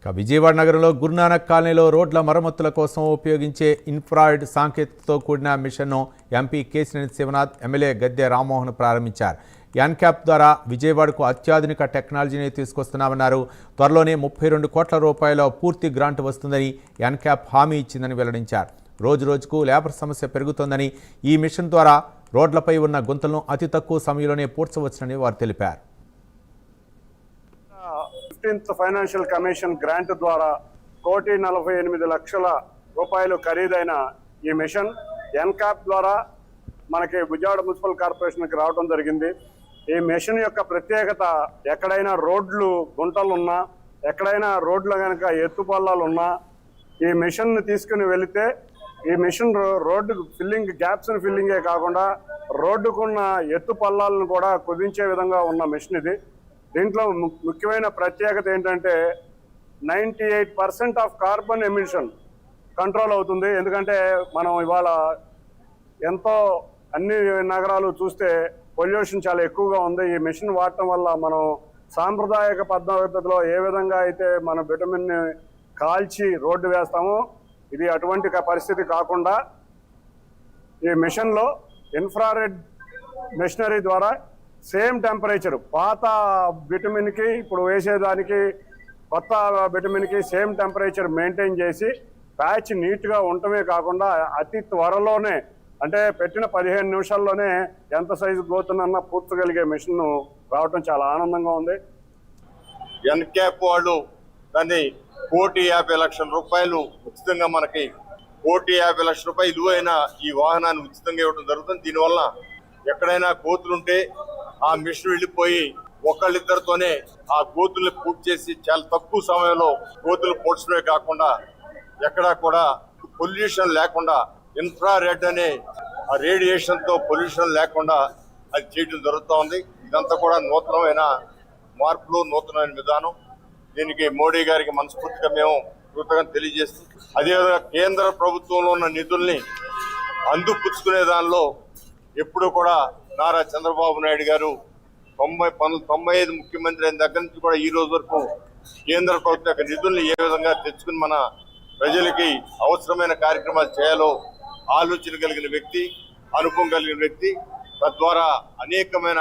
విజయవాడ నగరంలో గురునానక్ కాలనీలో రోడ్ల మరమ్మతుల కోసం ఉపయోగించే ఇన్ఫ్రారెడ్ సాంకేతికతతో కూడిన మిషన్ను ఎంపీ కేశినేని శివనాథ్, ఎమ్మెల్యే గద్దె రామ్మోహన్ ప్రారంభించారు. యాన్క్యాప్ ద్వారా విజయవాడకు అత్యాధునిక టెక్నాలజీని తీసుకొస్తున్నామన్నారు. త్వరలోనే 32 కోట్ల రూపాయల పూర్తి గ్రాంట్ వస్తుందని యాన్క్యాప్ హామీ ఇచ్చిందని వెల్లడించారు. రోజురోజుకు లేబర్ సమస్య పెరుగుతోందని, ఈ మిషన్ ద్వారా రోడ్లపై ఉన్న గుంతలను అతి తక్కువ సమయంలోనే పూడ్చవచ్చునని వారు తెలిపారు. 15th ఫైనాన్షియల్ కమిషన్ గ్రాంట్ ద్వారా 1,48,00,000 రూపాయలు ఖరీదైన ఈ మిషన్ ఎన్కాప్ ద్వారా మనకి విజయవాడ మున్సిపల్ కార్పొరేషన్కి రావడం జరిగింది. ఈ మిషన్ యొక్క ప్రత్యేకత, ఎక్కడైనా రోడ్లు గుంటలు ఉన్నా, ఎక్కడైనా రోడ్లు కనుక ఎత్తుపల్లాలు ఉన్నా ఈ మిషన్ని తీసుకుని వెళితే ఈ మిషన్ రోడ్డు ఫిల్లింగ్, గ్యాప్స్ని ఫిల్లింగే కాకుండా రోడ్డుకున్న ఎత్తుపల్లాలను కూడా కుదించే విధంగా ఉన్న మిషన్ ఇది. దీంట్లో ముఖ్యమైన ప్రత్యేకత ఏంటంటే 98% ఆఫ్ కార్బన్ ఎమిషన్ కంట్రోల్ అవుతుంది. ఎందుకంటే మనం ఇవాళ ఎంతో అన్ని నగరాలు చూస్తే పొల్యూషన్ చాలా ఎక్కువగా ఉంది. ఈ మిషన్ వాడటం వల్ల మనం సాంప్రదాయక పద్ధతిలో ఏ విధంగా అయితే మనం బిటమిన్ని కాల్చి రోడ్డు వేస్తామో ఇది అటువంటి పరిస్థితి కాకుండా ఈ మిషన్లో ఇన్ఫ్రారెడ్ మెషినరీ ద్వారా సేమ్ టెంపరేచర్, పాత బిటమిన్కి ఇప్పుడు వేసేదానికి కొత్త బిటమిన్కి సేమ్ టెంపరేచర్ మెయింటైన్ చేసి ప్యాచ్ నీట్గా ఉండటమే కాకుండా అతి త్వరలోనే, అంటే పెట్టిన 15 నిమిషాల్లోనే ఎంత సైజు గోతునన్నా పూర్చగలిగే మిషన్ రావటం చాలా ఆనందంగా ఉంది. ఎన్క్యాప్ వాళ్ళు దాన్ని 1,50,00,000 రూపాయలు ఉచితంగా, మనకి 1,50,00,000 రూపాయలు విలువైన ఈ వాహనాన్ని ఉచితంగా ఇవ్వడం జరుగుతుంది. దీనివల్ల ఎక్కడైనా గోతులుంటే ఆ మిషన్ వెళ్ళిపోయి ఒకళ్ళిద్దరితోనే ఆ గోతుల్ని పూర్తి చేసి చాలా తక్కువ సమయంలో గోతులు పూడ్చడమే కాకుండా ఎక్కడా కూడా పొల్యూషన్ లేకుండా, ఇన్ఫ్రారెడ్ అనే ఆ రేడియేషన్తో పొల్యూషన్ లేకుండా అది చేయడం జరుగుతూ ఉంది. ఇదంతా కూడా నూతనమైన మార్పులు, నూతనమైన విధానం. దీనికి మోడీ గారికి మనస్ఫూర్తిగా మేము కృతజ్ఞతలు తెలియజేస్తూ, అదేవిధంగా కేంద్ర ప్రభుత్వంలో ఉన్న నిధుల్ని అందిపుచ్చుకునే దానిలో ఎప్పుడు కూడా నారా చంద్రబాబు నాయుడు గారు 95 ముఖ్యమంత్రి అయిన దగ్గర నుంచి కూడా ఈ రోజు వరకు కేంద్ర ప్రభుత్వ యొక్క నిధుల్ని ఏ విధంగా తెచ్చుకుని మన ప్రజలకి అవసరమైన కార్యక్రమాలు చేయాలో ఆలోచన కలిగిన వ్యక్తి, అనుభవం కలిగిన వ్యక్తి. తద్వారా అనేకమైన